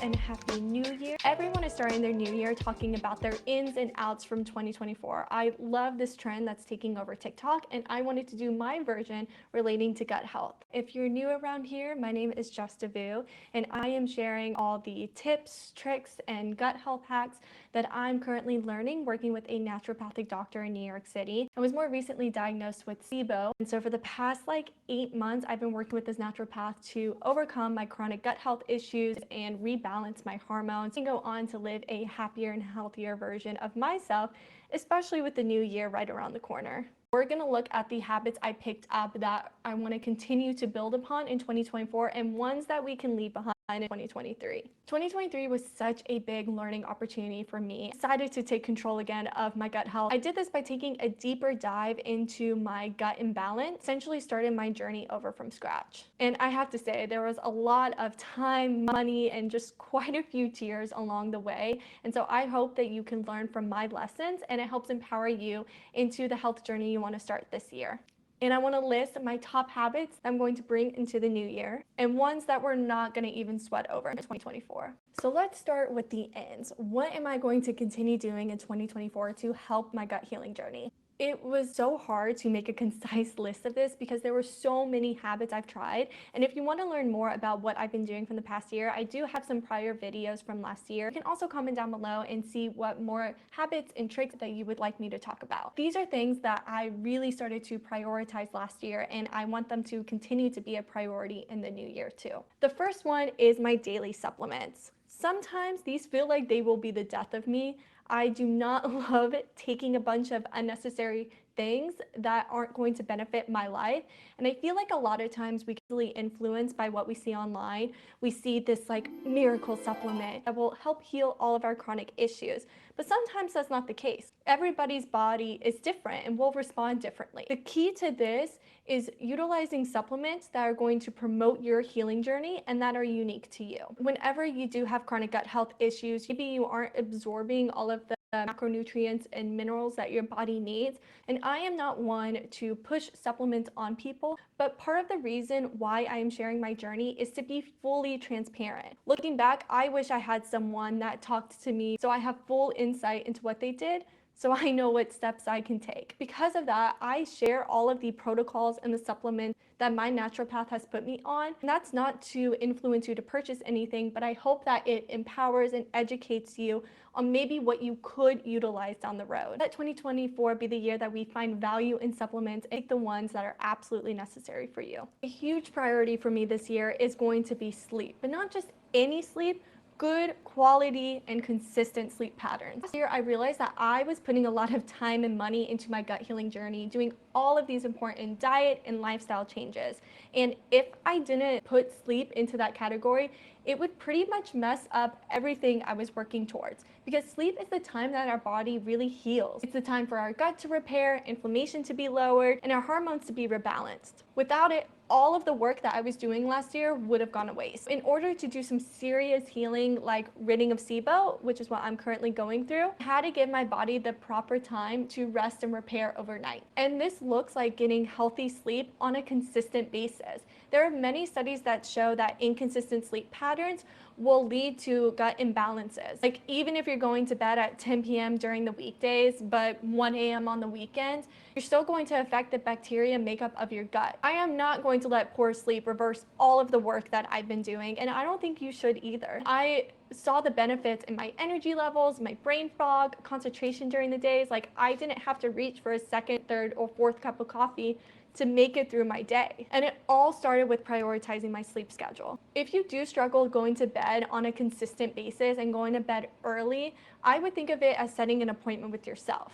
and happy new year. Everyone is starting their new year talking about their ins and outs from 2024. I love this trend that's taking over TikTok, and I wanted to do my version relating to gut health. If you're new around here, my name is Justa Vu, and I am sharing all the tips, tricks, and gut health hacks that I'm currently learning working with a naturopathic doctor in New York City. I was more recently diagnosed with SIBO, and so for the past 8 months, I've been working with this naturopath to overcome my chronic gut health issues and rebalance my hormones and go on to live a happier and healthier version of myself, especially with the new year right around the corner. We're going to look at the habits I picked up that I want to continue to build upon in 2024 and ones that we can leave behind in 2023. 2023 was such a big learning opportunity for me. I decided to take control again of my gut health. I did this by taking a deeper dive into my gut imbalance, essentially started my journey over from scratch. And I have to say, there was a lot of time, money, and just quite a few tears along the way. And so I hope that you can learn from my lessons and it helps empower you into the health journey you want to start this year. And I want to list my top habits that I'm going to bring into the new year and ones that we're not going to even sweat over in 2024. So let's start with the ends. What am I going to continue doing in 2024 to help my gut healing journey? It was so hard to make a concise list of this because there were so many habits I've tried. And if you want to learn more about what I've been doing from the past year, I do have some prior videos from last year. You can also comment down below and see what more habits and tricks that you would like me to talk about. These are things that I really started to prioritize last year, and I want them to continue to be a priority in the new year too. The first one is my daily supplements. Sometimes these feel like they will be the death of me. I do not love taking a bunch of unnecessary things that aren't going to benefit my life. And I feel like a lot of times we get really influenced by what we see online. We see this miracle supplement that will help heal all of our chronic issues. But sometimes that's not the case. Everybody's body is different and will respond differently. The key to this is utilizing supplements that are going to promote your healing journey and that are unique to you. Whenever you do have chronic gut health issues, maybe you aren't absorbing all of the macronutrients and minerals that your body needs. And I am not one to push supplements on people, but part of the reason why I am sharing my journey is to be fully transparent. Looking back, I wish I had someone that talked to me so I have full insight into what they did, so I know what steps I can take. Because of that, I share all of the protocols and the supplements that my naturopath has put me on. And that's not to influence you to purchase anything, but I hope that it empowers and educates you on maybe what you could utilize down the road. Let 2024 be the year that we find value in supplements and take the ones that are absolutely necessary for you. A huge priority for me this year is going to be sleep, but not just any sleep, good quality and consistent sleep patterns. Last year, I realized that I was putting a lot of time and money into my gut healing journey, doing all of these important diet and lifestyle changes. And if I didn't put sleep into that category, it would pretty much mess up everything I was working towards, because sleep is the time that our body really heals. It's the time for our gut to repair, inflammation to be lowered, and our hormones to be rebalanced. Without it, all of the work that I was doing last year would have gone to waste. In order to do some serious healing, like ridding of SIBO, which is what I'm currently going through, I had to give my body the proper time to rest and repair overnight. And this looks like getting healthy sleep on a consistent basis. There are many studies that show that inconsistent sleep patterns will lead to gut imbalances. Even if you're going to bed at 10 p.m. during the weekdays, but 1 a.m. on the weekends, you're still going to affect the bacteria makeup of your gut. I am not going to let poor sleep reverse all of the work that I've been doing, and I don't think you should either. I saw the benefits in my energy levels, my brain fog, concentration during the days. I didn't have to reach for a second, third, or fourth cup of coffee to make it through my day. And it all started with prioritizing my sleep schedule. If you do struggle going to bed on a consistent basis and going to bed early, I would think of it as setting an appointment with yourself.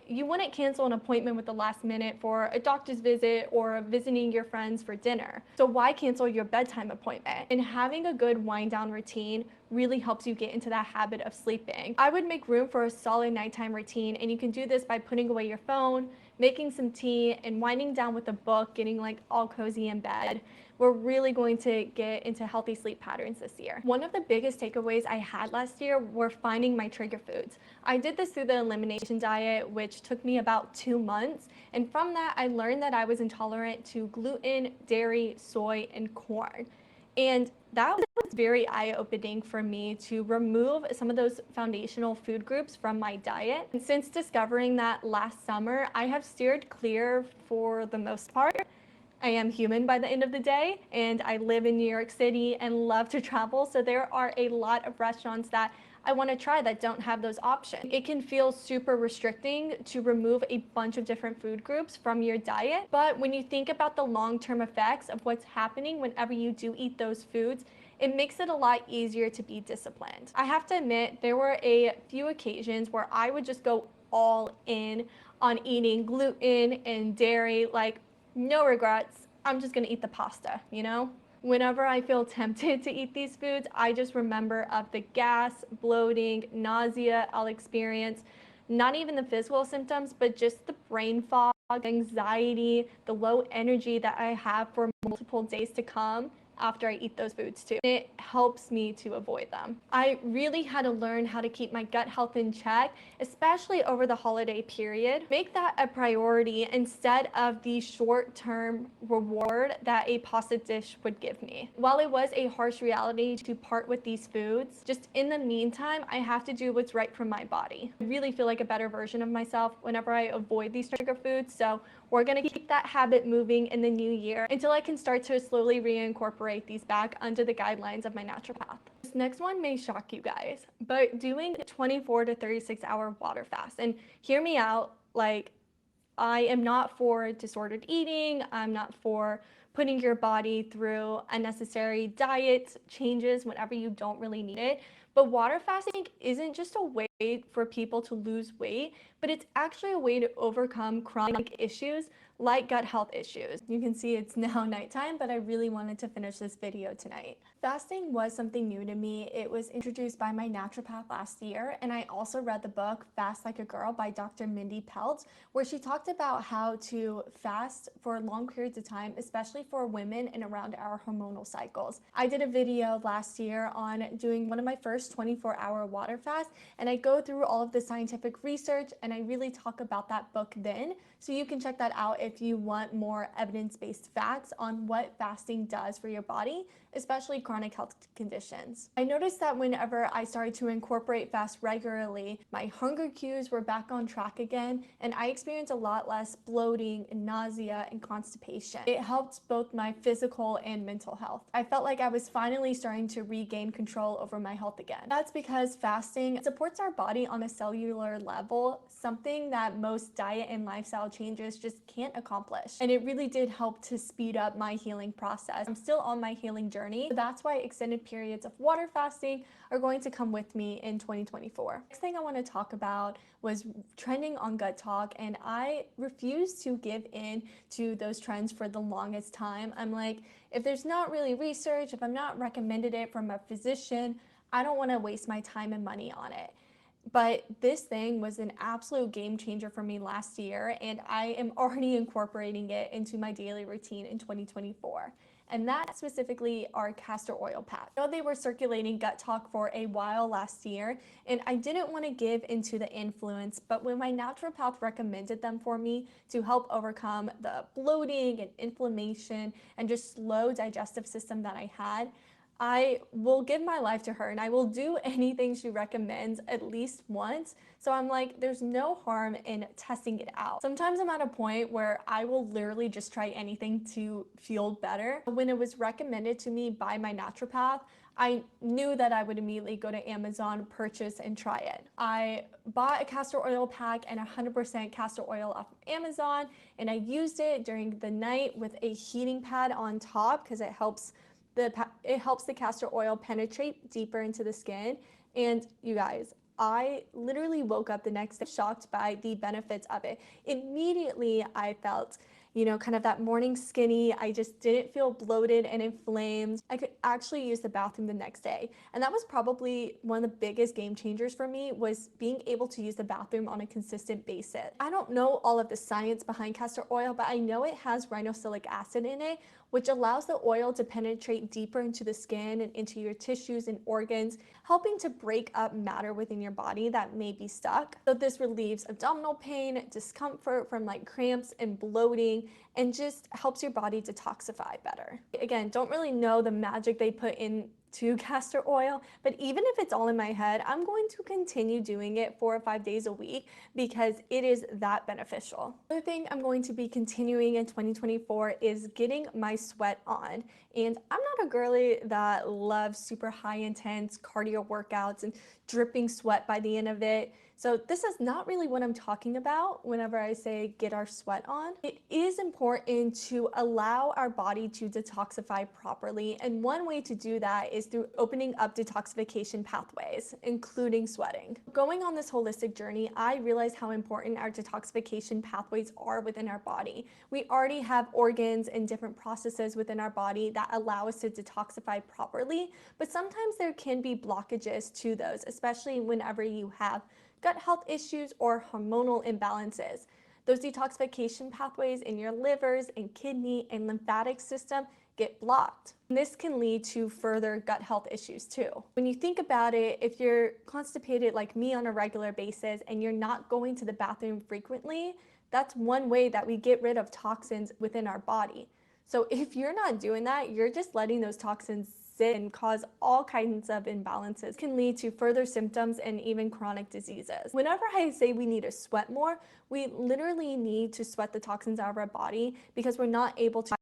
You wouldn't cancel an appointment with the last minute for a doctor's visit or visiting your friends for dinner. So why cancel your bedtime appointment? And having a good wind down routine really helps you get into that habit of sleeping. I would make room for a solid nighttime routine, and you can do this by putting away your phone, making some tea, and winding down with a book, getting all cozy in bed. We're really going to get into healthy sleep patterns this year. One of the biggest takeaways I had last year were finding my trigger foods. I did this through the elimination diet, which took me about 2 months. And from that, I learned that I was intolerant to gluten, dairy, soy, and corn. And that was very eye-opening for me to remove some of those foundational food groups from my diet. And since discovering that last summer, I have steered clear for the most part. I am human by the end of the day, and I live in New York City and love to travel. So there are a lot of restaurants that I want to try that don't have those options. It can feel super restricting to remove a bunch of different food groups from your diet. But when you think about the long-term effects of what's happening whenever you do eat those foods, it makes it a lot easier to be disciplined. I have to admit, there were a few occasions where I would just go all in on eating gluten and dairy, like no regrets. I'm just gonna eat the pasta, you know? Whenever I feel tempted to eat these foods, I just remember of the gas, bloating, nausea I'll experience, not even the physical symptoms, but just the brain fog, anxiety, the low energy that I have for multiple days to come after I eat those foods too. It helps me to avoid them. I really had to learn how to keep my gut health in check, especially over the holiday period. Make that a priority instead of the short-term reward that a pasta dish would give me. While it was a harsh reality to part with these foods, just in the meantime, I have to do what's right for my body. I really feel like a better version of myself whenever I avoid these trigger foods, so we're gonna keep that habit moving in the new year until I can start to slowly reincorporate these back under the guidelines of my naturopath. This next one may shock you guys, but doing 24 to 36 hour water fast. And hear me out, like, I am not for disordered eating. I'm not for putting your body through unnecessary diet changes whenever you don't really need it. But water fasting isn't just a way for people to lose weight, but it's actually a way to overcome chronic issues like gut health issues. You can see it's now nighttime, but I really wanted to finish this video tonight. Fasting was something new to me. It was introduced by my naturopath last year, and I also read the book Fast Like a Girl by Dr. Mindy Peltz, where she talked about how to fast for long periods of time, especially for women and around our hormonal cycles. I did a video last year on doing one of my first 24-hour water fasts, and I go through all of the scientific research, and I really talk about that book then. So you can check that out if you want more evidence-based facts on what fasting does for your body, especially chronic health conditions. I noticed that whenever I started to incorporate fast regularly, my hunger cues were back on track again, and I experienced a lot less bloating and nausea and constipation. It helped both my physical and mental health. I felt like I was finally starting to regain control over my health again. That's because fasting supports our body on a cellular level, something that most diet and lifestyle changes just can't accomplish. And it really did help to speed up my healing process. I'm still on my healing journey. That's why extended periods of water fasting are going to come with me in 2024. Next thing I want to talk about was trending on Gut Talk, and I refuse to give in to those trends for the longest time. I'm like, if there's not really research, if I'm not recommended it from a physician, I don't want to waste my time and money on it. But this thing was an absolute game changer for me last year, and I am already incorporating it into my daily routine in 2024. And that specifically are castor oil packs. I know they were circulating Gut Talk for a while last year, and I didn't want to give into the influence, but when my naturopath recommended them for me to help overcome the bloating and inflammation and just slow digestive system that I had, I will give my life to her and I will do anything she recommends at least once. So I'm like, there's no harm in testing it out. Sometimes I'm at a point where I will literally just try anything to feel better. When it was recommended to me by my naturopath, I knew that I would immediately go to Amazon, purchase, and try it. I bought a castor oil pack and 100% castor oil off of Amazon, and I used it during the night with a heating pad on top because it helps the castor oil penetrate deeper into the skin. And you guys, I literally woke up the next day shocked by the benefits of it. Immediately, I felt, kind of that morning skinny. I just didn't feel bloated and inflamed. I could actually use the bathroom the next day. And that was probably one of the biggest game changers for me, was being able to use the bathroom on a consistent basis. I don't know all of the science behind castor oil, but I know it has rinoxalic acid in it, which allows the oil to penetrate deeper into the skin and into your tissues and organs, helping to break up matter within your body that may be stuck. So this relieves abdominal pain, discomfort from like cramps and bloating, and just helps your body detoxify better. Again, don't really know the magic they put into castor oil, but even if it's all in my head, I'm going to continue doing it 4 or 5 days a week because it is that beneficial. Another thing I'm going to be continuing in 2024 is getting my sweat on. And I'm not a girly that loves super high intense cardio workouts and dripping sweat by the end of it. So this is not really what I'm talking about whenever I say get our sweat on. It is important to allow our body to detoxify properly, and one way to do that is through opening up detoxification pathways, including sweating. Going on this holistic journey, I realized how important our detoxification pathways are within our body. We already have organs and different processes within our body that allow us to detoxify properly, but sometimes there can be blockages to those, especially whenever you have gut health issues or hormonal imbalances. Those detoxification pathways in your livers and kidney and lymphatic system get blocked. And this can lead to further gut health issues too. When you think about it, if you're constipated like me on a regular basis and you're not going to the bathroom frequently, that's one way that we get rid of toxins within our body. So if you're not doing that, you're just letting those toxins and cause all kinds of imbalances, can lead to further symptoms and even chronic diseases. Whenever I say we need to sweat more, we literally need to sweat the toxins out of our body because we're not able to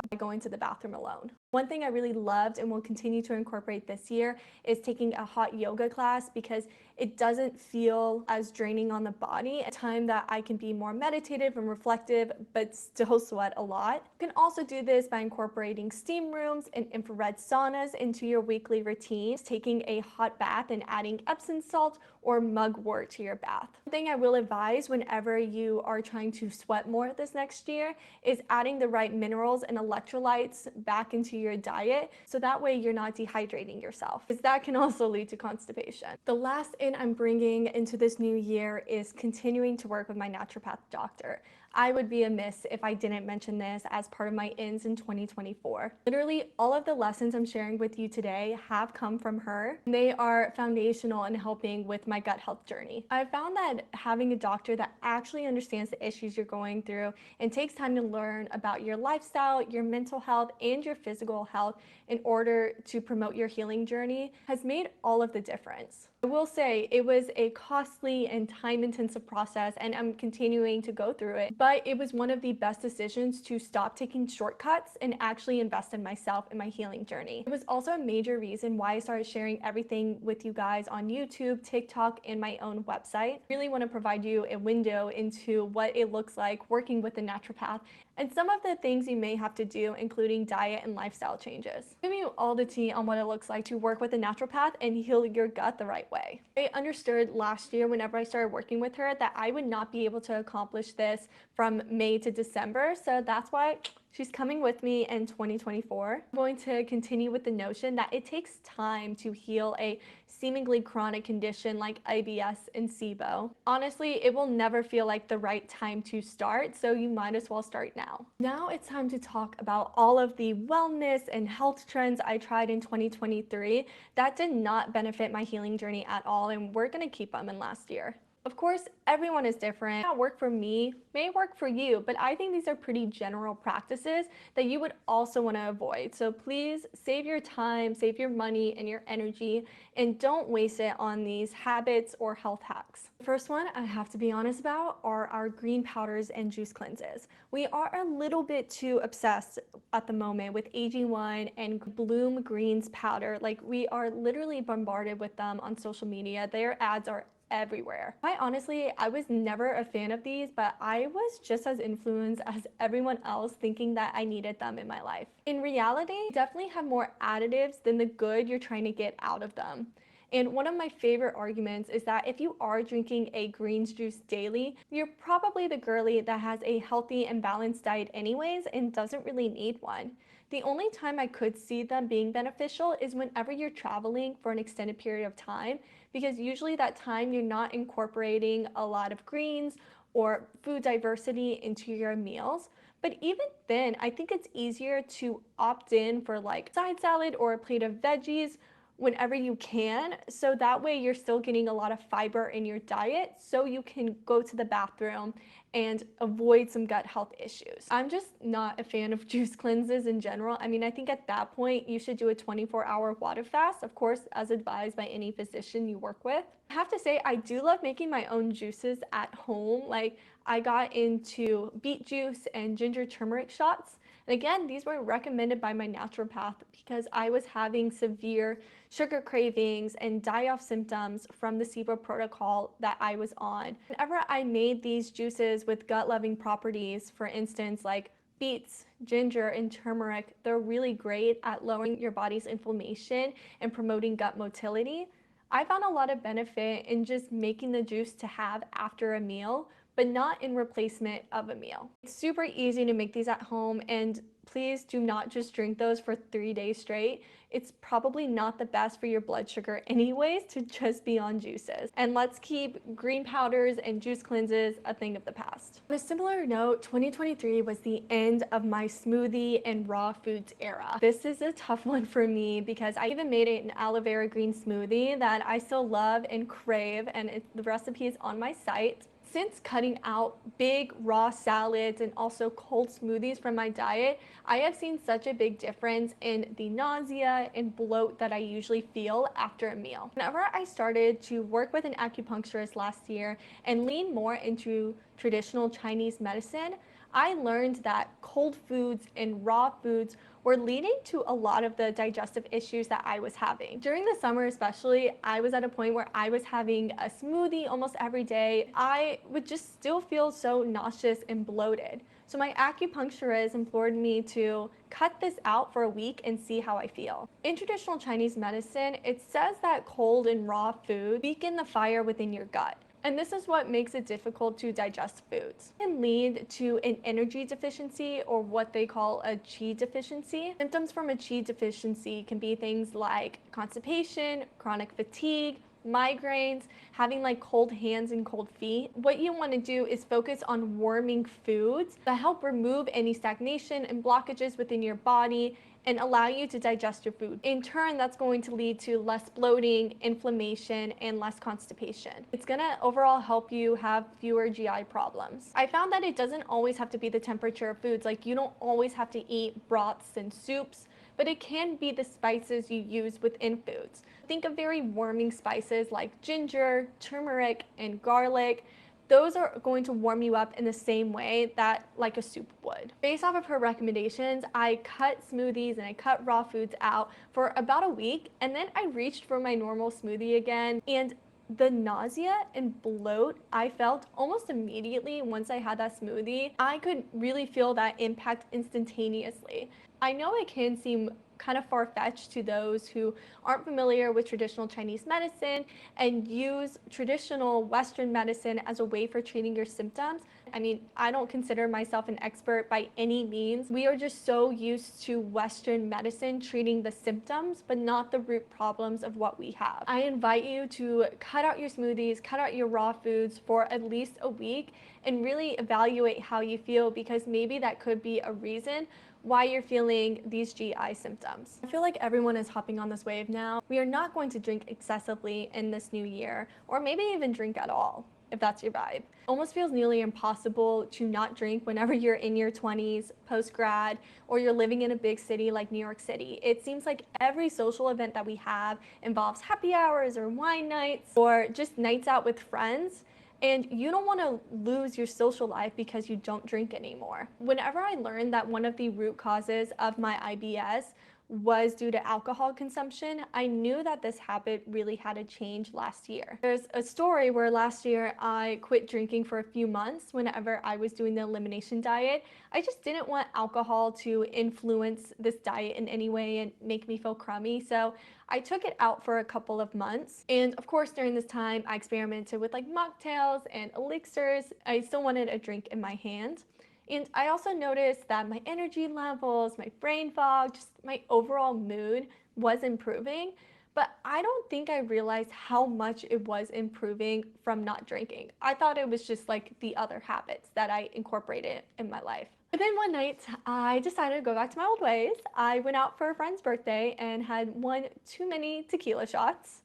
by going to the bathroom alone. One thing I really loved and will continue to incorporate this year is taking a hot yoga class because it doesn't feel as draining on the body. A time that I can be more meditative and reflective but still sweat a lot. You can also do this by incorporating steam rooms and infrared saunas into your weekly routines, taking a hot bath and adding Epsom salt or mugwort to your bath. One thing I will advise whenever you are trying to sweat more this next year is adding the right minerals and electrolytes back into your diet so that way you're not dehydrating yourself, because that can also lead to constipation. The last in I'm bringing into this new year is continuing to work with my naturopath doctor. I would be amiss if I didn't mention this as part of my ins in 2024. Literally, all of the lessons I'm sharing with you today have come from her. They are foundational in helping with my gut health journey. I found that having a doctor that actually understands the issues you're going through and takes time to learn about your lifestyle, your mental health, and your physical health in order to promote your healing journey has made all of the difference. I will say it was a costly and time-intensive process, and I'm continuing to go through it, but it was one of the best decisions to stop taking shortcuts and actually invest in myself and my healing journey. It was also a major reason why I started sharing everything with you guys on YouTube, TikTok, and my own website. I really want to provide you a window into what it looks like working with a naturopath and some of the things you may have to do, including diet and lifestyle changes. Giving you all the tea on what it looks like to work with a naturopath and heal your gut the right way. I understood last year whenever I started working with her that I would not be able to accomplish this from May to December, so that's why she's coming with me in 2024. I'm going to continue with the notion that it takes time to heal a seemingly chronic condition like IBS and SIBO. Honestly, it will never feel like the right time to start, so you might as well start now. Now it's time to talk about all of the wellness and health trends I tried in 2023 that did not benefit my healing journey at all, and we're gonna keep them in last year. Of course, everyone is different. What work for me may work for you, but I think these are pretty general practices that you would also want to avoid. So please save your time, save your money and your energy, and don't waste it on these habits or health hacks. The first one I have to be honest about are our green powders and juice cleanses. We are a little bit too obsessed at the moment with AG1 and Bloom Greens powder. Like, we are literally bombarded with them on social media. Their ads are everywhere. Quite honestly, I was never a fan of these, but I was just as influenced as everyone else thinking that I needed them in my life. In reality, they definitely have more additives than the good you're trying to get out of them. And one of my favorite arguments is that if you are drinking a greens juice daily, you're probably the girly that has a healthy and balanced diet anyways and doesn't really need one. The only time I could see them being beneficial is whenever you're traveling for an extended period of time, because usually that time you're not incorporating a lot of greens or food diversity into your meals. But even then, I think it's easier to opt in for like side salad or a plate of veggies whenever you can. So that way you're still getting a lot of fiber in your diet so you can go to the bathroom and avoid some gut health issues. I'm just not a fan of juice cleanses in general. I mean, I think at that point you should do a 24-hour water fast, of course, as advised by any physician you work with. I have to say, I do love making my own juices at home. Like, I got into beet juice and ginger turmeric shots. And again, these were recommended by my naturopath because I was having severe sugar cravings and die-off symptoms from the SIBO protocol that I was on. Whenever I made these juices with gut-loving properties, for instance, like beets, ginger, and turmeric, they're really great at lowering your body's inflammation and promoting gut motility. I found a lot of benefit in just making the juice to have after a meal, but not in replacement of a meal. It's super easy to make these at home, and please do not just drink those for 3 days straight. It's probably not the best for your blood sugar anyways to just be on juices. And let's keep green powders and juice cleanses a thing of the past. On a similar note, 2023 was the end of my smoothie and raw foods era. This is a tough one for me because I even made it an aloe vera green smoothie that I still love and crave, and the recipe is on my site. Since cutting out big raw salads and also cold smoothies from my diet, I have seen such a big difference in the nausea and bloat that I usually feel after a meal. Whenever I started to work with an acupuncturist last year and lean more into traditional Chinese medicine, I learned that cold foods and raw foods were leading to a lot of the digestive issues that I was having. During the summer especially, I was at a point where I was having a smoothie almost every day. I would just still feel so nauseous and bloated. So my acupuncturist implored me to cut this out for a week and see how I feel. In traditional Chinese medicine, it says that cold and raw food weaken the fire within your gut. And this is what makes it difficult to digest foods. It can lead to an energy deficiency, or what they call a qi deficiency. Symptoms from a qi deficiency can be things like constipation, chronic fatigue, migraines, having like cold hands and cold feet. What you want to do is focus on warming foods that help remove any stagnation and blockages within your body and allow you to digest your food. In turn, that's going to lead to less bloating, inflammation, and less constipation. It's gonna overall help you have fewer GI problems. I found that it doesn't always have to be the temperature of foods. Like, you don't always have to eat broths and soups, but it can be the spices you use within foods. Think of very warming spices like ginger, turmeric, and garlic. Those are going to warm you up in the same way that like a soup would. Based off of her recommendations, I cut smoothies and I cut raw foods out for about a week, and then I reached for my normal smoothie again, and the nausea and bloat I felt almost immediately once I had that smoothie. I could really feel that impact instantaneously. I know it can seem kind of far-fetched to those who aren't familiar with traditional Chinese medicine and use traditional Western medicine as a way for treating your symptoms. I mean, I don't consider myself an expert by any means. We are just so used to Western medicine treating the symptoms, but not the root problems of what we have. I invite you to cut out your smoothies, cut out your raw foods for at least a week and really evaluate how you feel, because maybe that could be a reason why you're feeling these GI symptoms. I feel like everyone is hopping on this wave now. We are not going to drink excessively in this new year, or maybe even drink at all, if that's your vibe. It almost feels nearly impossible to not drink whenever you're in your 20s, post-grad, or you're living in a big city like New York City. It seems like every social event that we have involves happy hours or wine nights or just nights out with friends. And you don't want to lose your social life because you don't drink anymore. Whenever I learned that one of the root causes of my IBS was due to alcohol consumption, I knew that this habit really had to change last year. There's a story where last year I quit drinking for a few months whenever I was doing the elimination diet. I just didn't want alcohol to influence this diet in any way and make me feel crummy. So I took it out for a couple of months. And of course, during this time, I experimented with like mocktails and elixirs. I still wanted a drink in my hand. And I also noticed that my energy levels, my brain fog, just my overall mood was improving. But I don't think I realized how much it was improving from not drinking. I thought it was just like the other habits that I incorporated in my life. But then one night, I decided to go back to my old ways. I went out for a friend's birthday and had one too many tequila shots.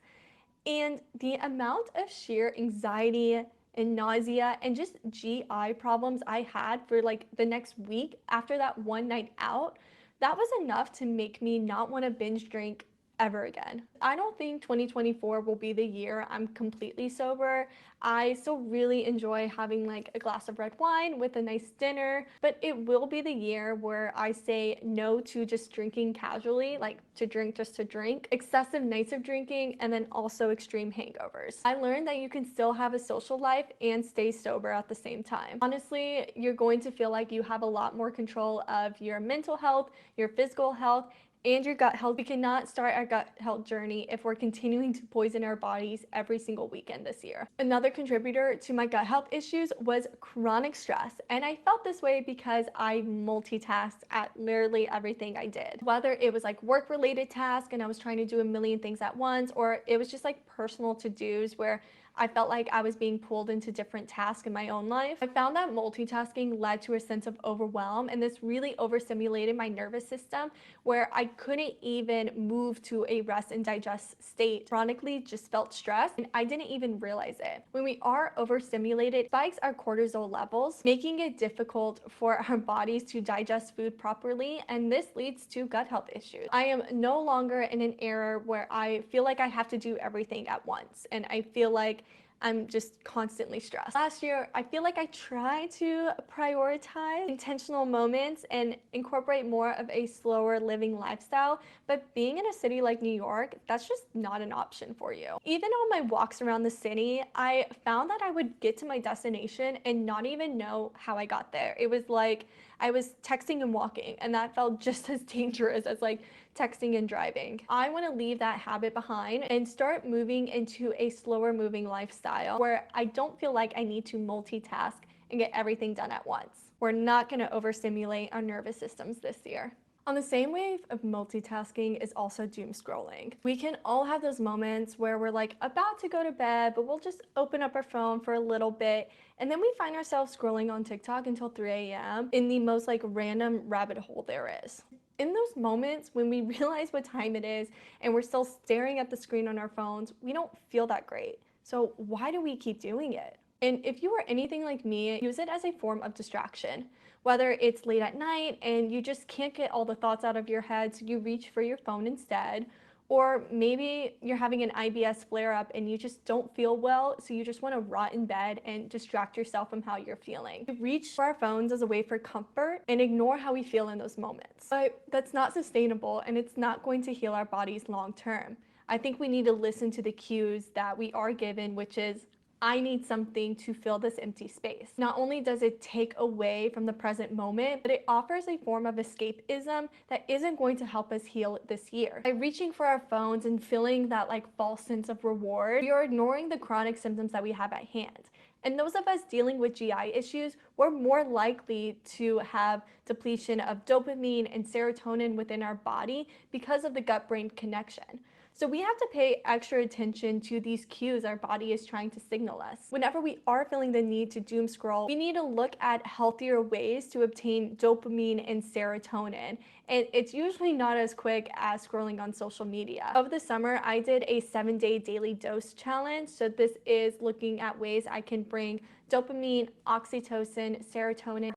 And the amount of sheer anxiety and nausea and just GI problems I had for like the next week after that one night out, that was enough to make me not want to binge drink ever again. I don't think 2024 will be the year I'm completely sober. I still really enjoy having like a glass of red wine with a nice dinner, but it will be the year where I say no to just drinking casually, like to drink just to drink, excessive nights of drinking, and then also extreme hangovers. I learned that you can still have a social life and stay sober at the same time. Honestly, you're going to feel like you have a lot more control of your mental health, your physical health, and your gut health. We cannot start our gut health journey if we're continuing to poison our bodies every single weekend this year. Another contributor to my gut health issues was chronic stress, and I felt this way because I multitasked at literally everything I did. Whether it was like work-related tasks and I was trying to do a million things at once, or it was just like personal to-dos where I felt like I was being pulled into different tasks in my own life. I found that multitasking led to a sense of overwhelm, and this really overstimulated my nervous system where I couldn't even move to a rest and digest state. Chronically just felt stressed and I didn't even realize it. When we are overstimulated, it spikes our cortisol levels, making it difficult for our bodies to digest food properly, and this leads to gut health issues. I am no longer in an era where I feel like I have to do everything at once, and I feel like I'm just constantly stressed. Last year, I feel like I tried to prioritize intentional moments and incorporate more of a slower living lifestyle, but being in a city like New York, that's just not an option for you. Even on my walks around the city, I found that I would get to my destination and not even know how I got there. It was like I was texting and walking, and that felt just as dangerous as like texting and driving. I want to leave that habit behind and start moving into a slower moving lifestyle where I don't feel like I need to multitask and get everything done at once. We're not going to overstimulate our nervous systems this year. On the same wave of multitasking is also doom scrolling. We can all have those moments where we're like about to go to bed, but we'll just open up our phone for a little bit, and then we find ourselves scrolling on TikTok until 3 a.m. in the most like random rabbit hole there is. In those moments when we realize what time it is and we're still staring at the screen on our phones, we don't feel that great. So why do we keep doing it? And if you are anything like me, use it as a form of distraction. Whether it's late at night and you just can't get all the thoughts out of your head, so you reach for your phone instead. Or maybe you're having an IBS flare up and you just don't feel well, so you just want to rot in bed and distract yourself from how you're feeling. We reach for our phones as a way for comfort and ignore how we feel in those moments. But that's not sustainable, and it's not going to heal our bodies long term. I think we need to listen to the cues that we are given, which is I need something to fill this empty space. Not only does it take away from the present moment, but it offers a form of escapism that isn't going to help us heal this year. By reaching for our phones and feeling that like false sense of reward, we are ignoring the chronic symptoms that we have at hand. And those of us dealing with GI issues, we're more likely to have depletion of dopamine and serotonin within our body because of the gut-brain connection. So we have to pay extra attention to these cues our body is trying to signal us. Whenever we are feeling the need to doom scroll, we need to look at healthier ways to obtain dopamine and serotonin. And it's usually not as quick as scrolling on social media. Over the summer, I did a 7-day daily dose challenge. So this is looking at ways I can bring dopamine, oxytocin, serotonin,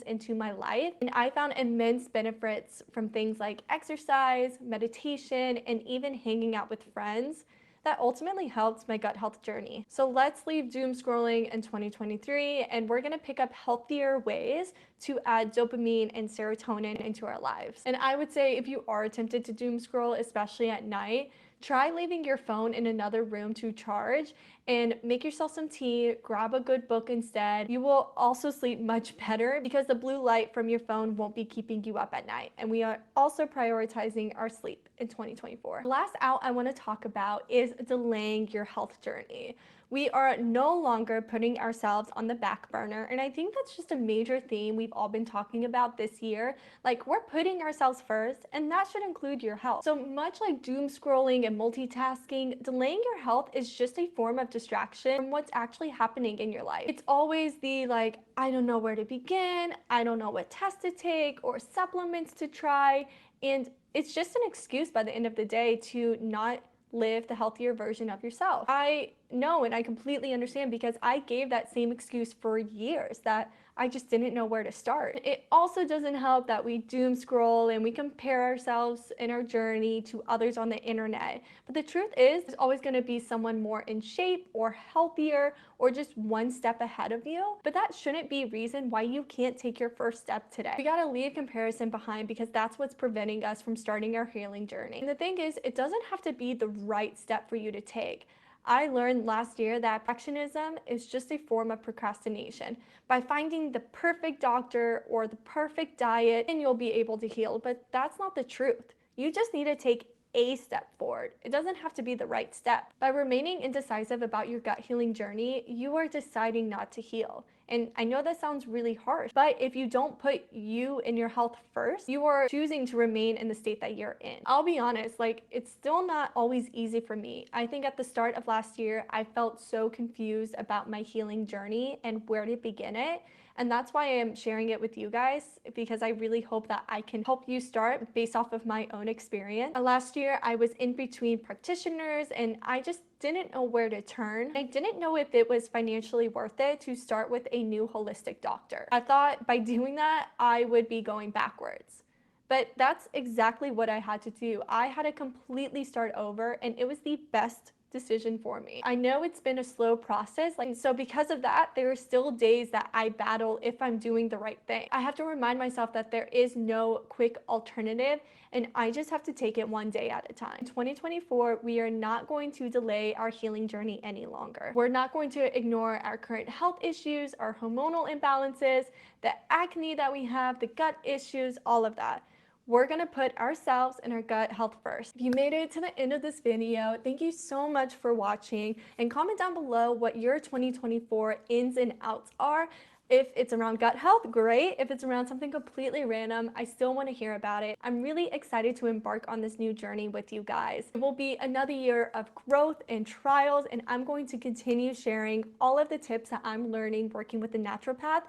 into my life, and I found immense benefits from things like exercise, meditation, and even hanging out with friends that ultimately helped my gut health journey. So let's leave doom scrolling in 2023, and we're gonna pick up healthier ways to add dopamine and serotonin into our lives. And I would say if you are tempted to doom scroll, especially at night, try leaving your phone in another room to charge and make yourself some tea, grab a good book instead. You will also sleep much better because the blue light from your phone won't be keeping you up at night. And we are also prioritizing our sleep in 2024. The last out I want to talk about is delaying your health journey. We are no longer putting ourselves on the back burner. And I think that's just a major theme we've all been talking about this year. Like, we're putting ourselves first, and that should include your health. So much like doom scrolling and multitasking, delaying your health is just a form of distraction from what's actually happening in your life. It's always the like, I don't know where to begin, I don't know what test to take or supplements to try. And it's just an excuse by the end of the day to not live the healthier version of yourself. I know and I completely understand because I gave that same excuse for years that I just didn't know where to start. It also doesn't help that we doom scroll and we compare ourselves in our journey to others on the internet. But the truth is, there's always going to be someone more in shape or healthier or just one step ahead of you. But that shouldn't be reason why you can't take your first step today. We got to leave comparison behind because that's what's preventing us from starting our healing journey. And the thing is, it doesn't have to be the right step for you to take. I learned last year that perfectionism is just a form of procrastination. By finding the perfect doctor or the perfect diet, then you'll be able to heal. But that's not the truth. You just need to take a step forward. It doesn't have to be the right step. By remaining indecisive about your gut healing journey, you are deciding not to heal. And I know that sounds really harsh, but if you don't put you and your health first, you are choosing to remain in the state that you're in. I'll be honest, like, it's still not always easy for me. I think at the start of last year, I felt so confused about my healing journey and where to begin it. And that's why I am sharing it with you guys, because I really hope that I can help you start based off of my own experience. Last year, I was in between practitioners and I just didn't know where to turn. I didn't know if it was financially worth it to start with a new holistic doctor. I thought by doing that, I would be going backwards. But that's exactly what I had to do. I had to completely start over, and it was the best decision for me. I know it's been a slow process, so because of that, there are still days that I battle if I'm doing the right thing. I have to remind myself that there is no quick alternative, and I just have to take it one day at a time. In 2024, we are not going to delay our healing journey any longer. We're not going to ignore our current health issues, our hormonal imbalances, the acne that we have, the gut issues, all of that. We're gonna put ourselves and our gut health first. If you made it to the end of this video, thank you so much for watching, and comment down below what your 2024 ins and outs are. If it's around gut health, great. If it's around something completely random, I still want to hear about it. I'm really excited to embark on this new journey with you guys. It will be another year of growth and trials, and I'm going to continue sharing all of the tips that I'm learning working with the naturopath,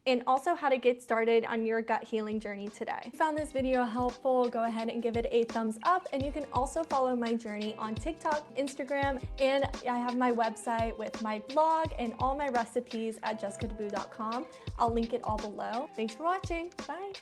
and also how to get started on your gut healing journey today. If you found this video helpful, go ahead and give it a thumbs up, and you can also follow my journey on TikTok, Instagram, and I have my website with my blog and all my recipes at jessicadeboo.com. I'll link it all below. Thanks for watching. Bye.